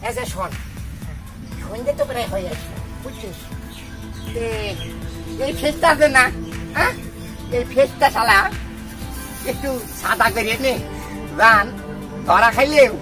এসে শোন, সন্ধ্যে তো প্রায় হয়ে যাচ্ছে, বুঝছিস? এই ফেসটা আছে না, হ্যাঁ, এই ফেসটা শালা একটু সাদা করে নে, জান ধরা খাইলেও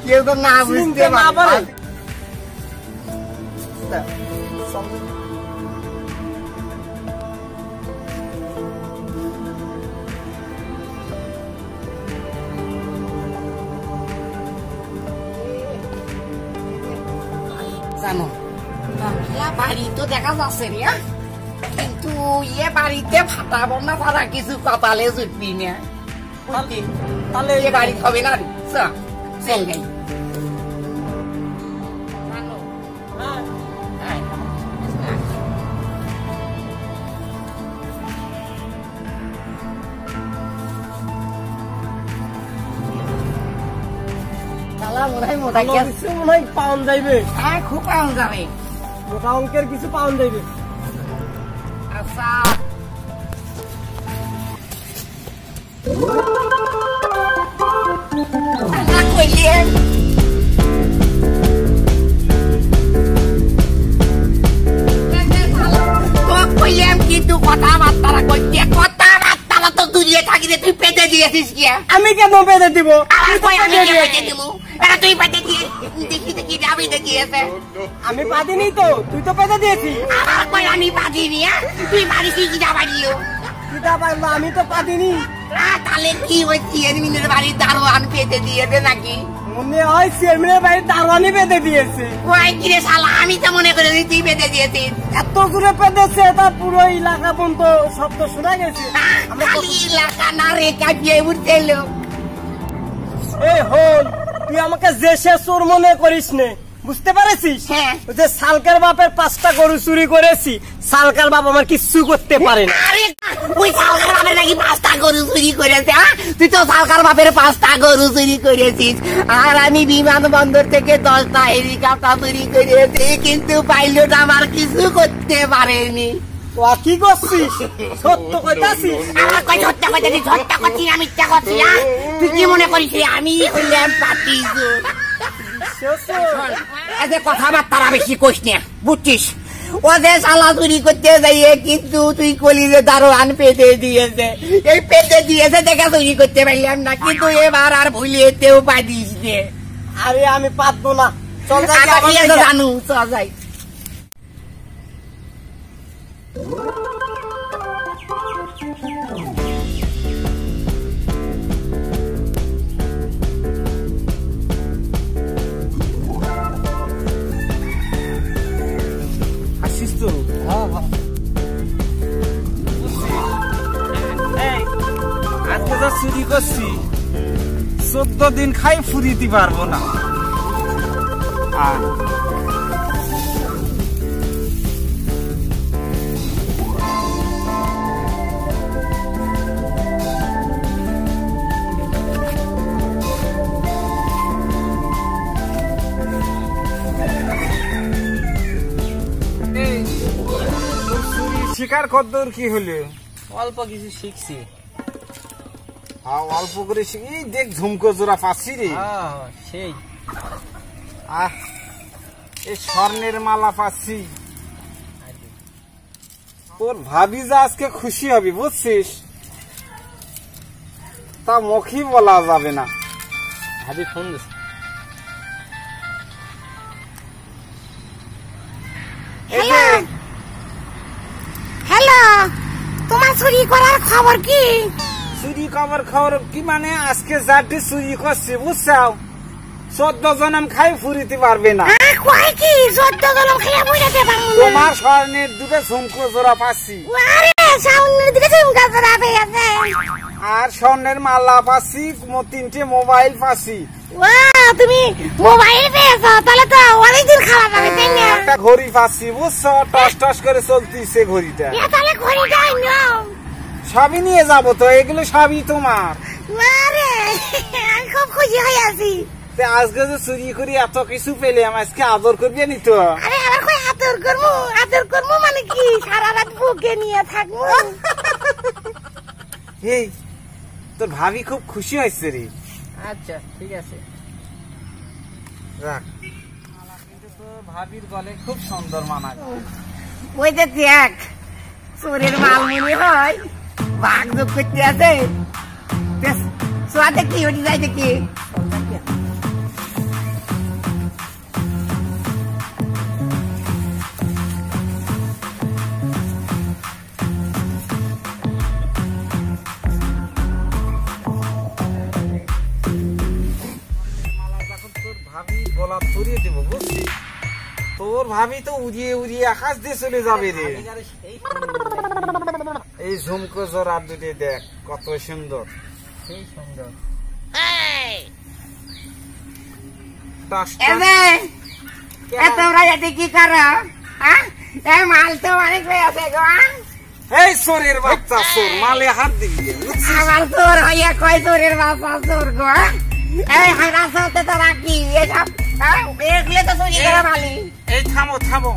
কেউ তো না বুঝতে পারে। জানো বাড়ি তো দেখা যাচ্ছে রে, কিন্তু ইয়ে বাড়িতে ফাটাবো না তারা কিছু কপালে জুটবি না, তাহলে এ বাড়ি হবে না। চল যাই। পাউন্ড যাইবে, হ্যাঁ খুব পাউন্ড যাবে, মোটা অঙ্কের কিছু পাউন্ড যাইবে। আচ্ছা কিন্তু কথাবার্তা করছে, কথাবার্তা তো দূরিয়ে থাকি রে, তুই পেতে দিয়েছিস কি? আমি কেন পেতে দিব? তুই পেতে দিয়ে দেখি দেখি যাবি দেখিয়েছে। আমি পাদিনি তো, তুই তো পেতে দিয়েছি। আমি পাদিনি, তুই বাড়ি কি যাবা দিও? আমি তো পাদিনি। তাহলে কি ওই চেয়ারম্যানের বাড়ির দারোয়ান পেতে দিয়েছে নাকি? মনে হয় চেয়ারম্যানের বাড়ির দারোয়ানই পেতে দিয়েছে। ওই কিরে শালা, আমি তো মনে করে তুই পেতে দিয়েছিস। এত জোরে পেতেছে তা পুরো এলাকা পর্যন্ত শব্দ শোনা গেছে। এলাকা না রে, কাটিয়ে উঠতে এলো। এই হল, তুই আমাকে যে সে চোর মনে করিস নে, বুঝতে পারছিস? যে সালকার বাপের 5টা গরু চুরি করেছি, সালকার বাপ আমার কিচ্ছু করতে পারে না। ওই সালকার বাপের নাকি 5টা গরু চুরি করেছে? তুই তো সালকার বাপের 5টা গরু চুরি করেছিস, আর আমি বিমানবন্দর থেকে 10টা হেলিকপ্টার চুরি করেছি, কিন্তু পাইলট আমার কিছু করতে পারেনি। কি করছিস? সত্য কইতাছিস? সত্য কইতাছিস? সত্য করছি না মিথ্যা করছি? তুই কি মনে করিস আমি হইলাম পাতি? কথাবার্তা বেশি কইস না, বুঝছিস? ওদের শালা চুরি করতে যাইয়ে কিন্তু তুই কলি যে দারোয়ান পেতে দিয়েছে, এই পেতে দিয়েছে দেখে চুরি করতে পারলাম না, কিন্তু এবার আর ভুলিয়েতেও পারিস নে। আরে আমি পারবো না, চল জানু, চল যাই। আসিস তো? হ্যাঁ হ্যাঁ। আজকে যা চুরি করছি 14 দিন খাই ফুরিতে পারবো না। শিকার কদ্দূর কি হলো? অল্প কিছু শিখছি। অল্প করে শিখি, দেখ ঝুমকো জোড়া পাচ্ছি রে। সেই এই স্বর্ণের মালা পাচ্ছি, তোর ভাবি যা আজকে খুশি হবি, বুঝছিস? তা মুখই বলা যাবে না। ভাবি ফোন দিচ্ছে। হ্যালো, তোমার চুরি করার খবর কি? চুরি খবর কি মানে আজকে যাটি চুরি করছে, বুঝছো? 14 জনম খাই ফুরিতে পারবে না। তোমার স্বর্ণের 2টা ঝুমকো জোড়া পাচ্ছি, আর স্বর্ণের মালা পাচ্ছি, 3টে মোবাইল পাচ্ছি। তুমি মোবাইল পেয়েছো? তাহলে তো অনেকদিন খাওয়া যাবে, তাই না? একটা ঘড়ি পাচ্ছি, বুঝছো? টস টস করে চলতিছে ঘড়িটা। তাহলে ঘড়িটা সবই নিয়ে যাবো তো, এগুলো সবই তোমার। আমি খুব খুশি হয়ে আছি। আজকে যে চুরি করি এত কিছু পেলাম, আজকে আদর করবি নি তো? আরে আবার কই আদর করবো? আদর করবো মানে কি, সারা রাত বুকে নিয়ে থাকবো। এই তোর ভাবি খুব খুশি হয়েছে রে। আচ্ছা ঠিক আছে। রাখ। কিন্তু তো ভাবির গলে খুব সুন্দর মানায়। ওই যে দেখ চোরের মাল মনে হয় ভাগ যোগ করতে আছে সোয়াতে কি ওটি যাই দেখি গলা ছড়িয়ে দেবো বুঝছি। তোর ভাবি তো উড়িয়ে উড়িয়ে আকাশ দিয়ে চলে যাবে রে। এই ঝুমকো জোড়া দুটি দেখ কত সুন্দর, সেই সুন্দর। তোমরা এতে কি করো? মাল তো অনেক হয়ে আছে গো। এই চোরের বাচ্চা চোর, মালে হাত দিবি। আমার চোর হইয়া কয় চোরের বাচ্চা চোর গো। এই হারা চলতে তো রাখি এসব এগুলো তো চুরি করে মালি। এই থামো থামো,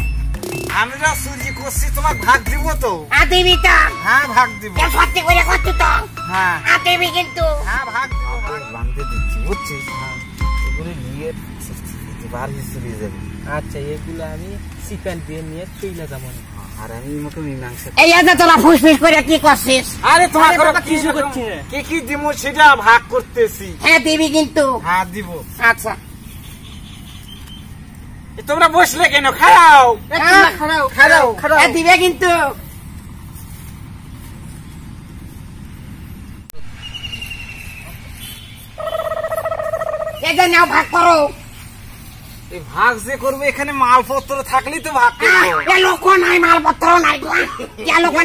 আমরা চুরি করছি, তোমার ভাগ দিব তো? দিবি তো? হ্যাঁ ভাগ দিব। সত্যি করে করছি তো? হ্যাঁ দিবি কিন্তু? হ্যাঁ ভাগ দিব। বাঁধতে দিচ্ছি বুঝছিস, এগুলো নিয়ে বাড়ি চলে যাবে। আচ্ছা, এগুলো আমি চিকেন দিয়ে নিয়ে চলে যাবো। আর আমি মতো মীমাংসা। এই যে তোরা ফুসফুস করে কি করছিস? আরে তোমার কিছু করছি না। কি দিব সেটা ভাগ করতেছি। হ্যাঁ দিবি কিন্তু? হ্যাঁ দিব। আচ্ছা তোমরা বসলে কেন? খাও খাও দিবে কিন্তু? এটা নাও ভাগ করো। এই ভাগ যে করবো এখানে মালপত্র থাকলেই তো ভাগ করবো। লোক নাই, মালপত্র নাই। লোক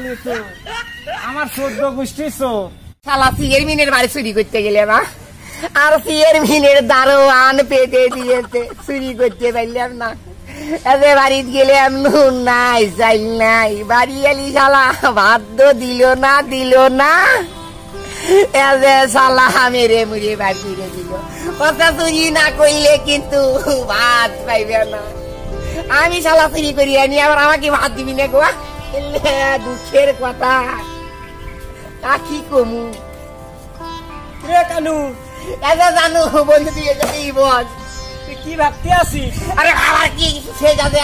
আছে আমার 14 গোষ্ঠী চোর। শালা চেয়ারম্যানের বাড়ি চুরি করতে গেলে না, আর চেয়ারম্যানের দারোয়ান পেটে দিয়েছে, চুরি করতে পারলাম না। এদের বাড়িতে গেলাম, নুন নাই চাইল নাই, বাড়ি এলি শালা ভাত দিল না এদের শালা মেরে মুড়ে বাড়ি ফিরে দিল। কথা চুরি না করলে কিন্তু ভাত পাইবে না। আমি শালা চুরি করি আনি, আবার আমাকে ভাত দিবি না গো? দুঃখের কথা, কি কমু কানু? জানো বন্ধু তুই বল কি ভাবতে আছিস? আরে আমার কি সে যাবে?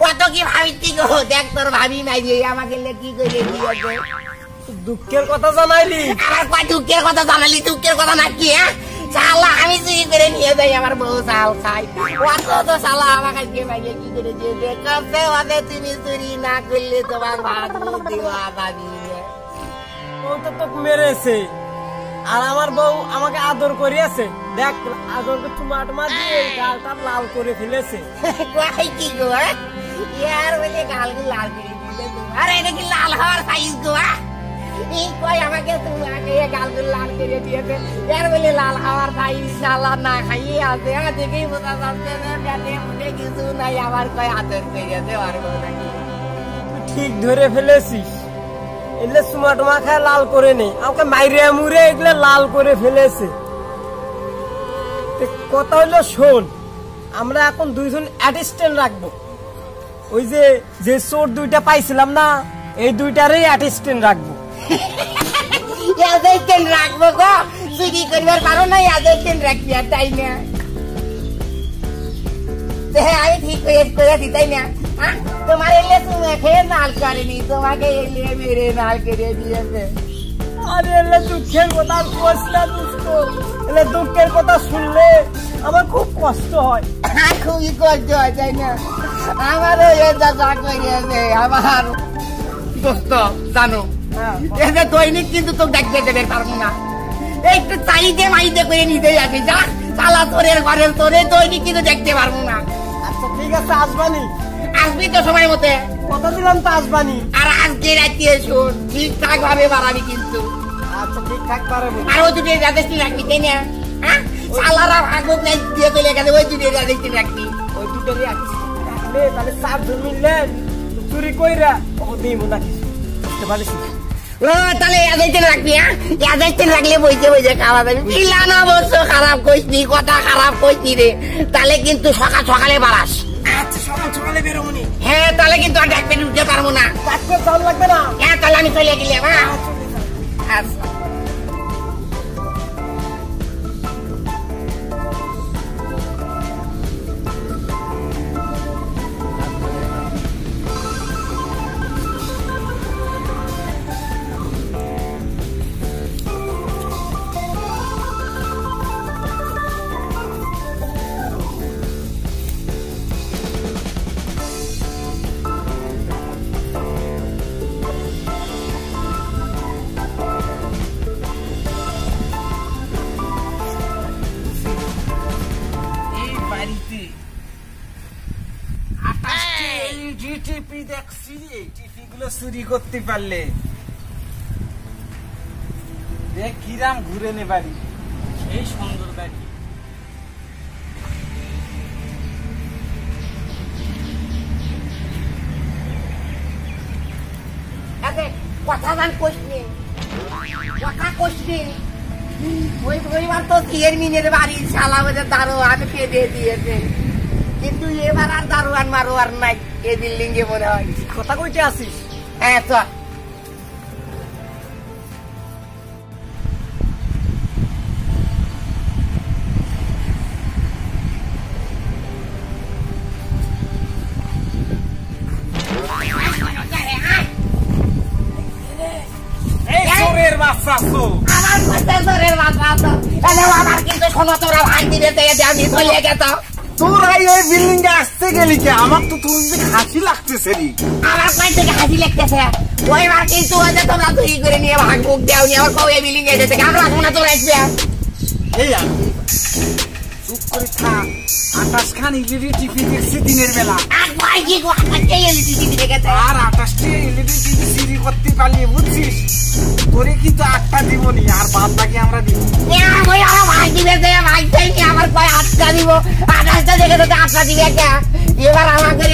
কত কি ভাবি গো? দেখ তোর ভাবি নাই যে আমাকে কি করে দিয়েছে। দুঃখের কথা জানাইলি? আমার কয় দুঃখের কথা জানালি? দুঃখের কথা না কি? শালা আমি চুরি করে নিয়ে যাই, আমার বউ চাল খাই। কত তো শালা আমাকে পাইলে কি করে দিয়েছে। কবে হবে তুমি চুরি না করলে তোমার ভাত দেওয়া ভাবি ও তো তোকে মেরেছে, আর আমার বউ আমাকে আদর করিয়াছে। দেখ আদর টুমাটমা দিয়ে গালটা লাল করে ফেলেছে। কি গো? ইয়ার বলে গালগুলো লাল করে দিলে। আরে এটা কি লাল হওয়ার সাইজ গো? এই কই আমাকে তোমাকে গালগুলো লাল করে দিয়েছে, ইয়ার বলে লাল হওয়ার সাইজ। শালা না খাইয়ে আছে, দেখেই বোঝা যাচ্ছে না পেটে মুখে কিছু নাই। আমার কয় আদর করিয়েছে পারবো নাকি? ঠিক ধরে ফেলেছিস। এগুলো টুমাটমা খায় লাল করে নেই, আমাকে মাইরে মুড়ে এগুলো লাল করে ফেলেছে। কথা হইলো শোন, আমরা এখন দুইজন অ্যাসিস্ট্যান্ট রাখবো। ওই যে চোর দুইটা পাইছিলাম না, এই দুইটারই অ্যাসিস্ট্যান্ট রাখবো। রাখবো গো? চুরি করবার পারো না, রাখবি আর তাই না? আমি ঠিক করে দিতাই না। তোমার এলে তোমাকে নাল করেনি, তোমাকে এলে মেরে নাল করে দিয়েছে। আরে এলে দুঃখের কথা কষ্ট, এলে দুঃখের কথা শুনলে আমার খুব কষ্ট হয়। খুবই কষ্ট হয় তাই না? আমারও যা করিয়েছে আমার দোস্ত জানো, এদের দৈনিক কিন্তু তো দেখতে দেবে পারবো না। একটু চাইতে মাইতে করে নিতে যাবে, যা চালা তোরের ঘরের তোরে দৈনিক কিন্তু দেখতে পারবো না। আচ্ছা ঠিক আছে, আসবানি? আসবি তো সময় মতে? কথা দিলাম তো আসবানি। আর আজকে রাতে শোন, ঠিকঠাক ভাবে বাড়াবি কিন্তু। আচ্ছা ঠিকঠাক পারবো। আর ওই দুটো রাজেশটি রাখবি তাই না? হ্যাঁ, সালারা ভাগবত নাই দিয়ে চলে গেছে, ওই দুটো রাজেশটি রাখবি। ওই দুটো রাখলে তাহলে 4 জন মিললে চুরি কইরা ও দিব না কিছু, বুঝতে পারিস? ও তাহলে রাজেশটি রাখবি। হ্যাঁ, রাজেশটি রাখলে বইতে বইতে খাওয়া যাবে। পিলানো অবশ্য খারাপ কইসনি, কথা খারাপ কইসনি রে। তাহলে কিন্তু সকালে বাড়াস। আচ্ছা সকালে বেরোবনি। হ্যাঁ, তাহলে কিন্তু আর ডাকবে উঠতে পারবো না। ডাক্তার যাওয়া লাগবে না। হ্যাঁ, তাহলে আমি চলে গেলাম। আচ্ছা চুরি করতে পারলে দেখ কিরাম ঘুরে নে বাড়ি। সেই সুন্দর বাড়ি। কথা গান কইনি, কথা কইনি। ওই পরিবার তো চেয়ারম্যানের বাড়ির শালা বলে দারোয়ান কেঁদে দিয়েছে, কিন্তু এবার আর দারোয়ান মারোয়ার নাই এই বিল্ডিং এ মনে হয়। কথা কইতে আসিস? হ্যাঁ তো আমার কিন্তু শোনো তোরা ভাই দিবে আমি চলে গেছ। তোরা এই বিল্ডিং এ আসতে গেলি কে? আমার তো তোর হাসি লাগতেছে রে। আমার কই থেকে হাসি লাগতেছে? ওইবার কিন্তু ওদের তোমরা চুরি করে নিয়ে ভাগ বুক দেওনি। আমার কই এই বিল্ডিং এ যেতে আমরা শোনা তোরা আসবে। এই আমি চুপ করে থাক। 28 খান এলইডি টিভি দেখছি দিনের বেলা। আর ভাই কি গো, আমার কে এলইডি টিভি দেখেছে? আর 28টি এলইডি টিভি চুরি করতে পারলি বুঝছিস? তোরে কিন্তু 8টা দিবনি, আর বাদ বাকি আমরা দিব। ওই আমার ভাই দিবে যে ভাই চাইনি, আমার কয় 8টা দিব। 28টা দেখে তো 8টা দিবে কে? এবার আমাকে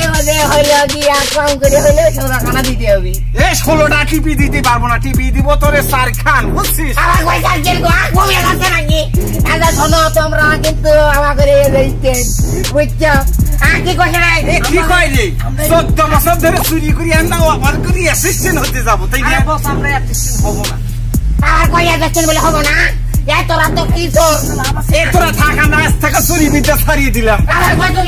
হইলো দিয়ে কম করে হইলে 16 খানা দিতে হবে। এই 16টা টিভি দিতে পারবো না, টিভি দিব তোরে 4 খান বুঝছিস? আমার কয় সাইকেল গো ঘুমিয়ে যাচ্ছে নাকি? এটা শোনো তোমরা কিন্তু আমাকে বুঝছো? কি করছে রে? কি কয় রে? 14 বছর ধরে চুরি করি আমরা আবার করি অ্যাসিস্ট্যান্ট হতে যাবো, তাই না? আমরা অ্যাসিস্ট্যান্ট হবো না। আমার কয় অ্যাসিস্ট্যান্ট বলে হবো না? এই তোরা তো কি তোর তোরা থাক, আমরা আজ থেকে চুরি বিদ্যা ছাড়িয়ে দিলাম। আমার কয় তো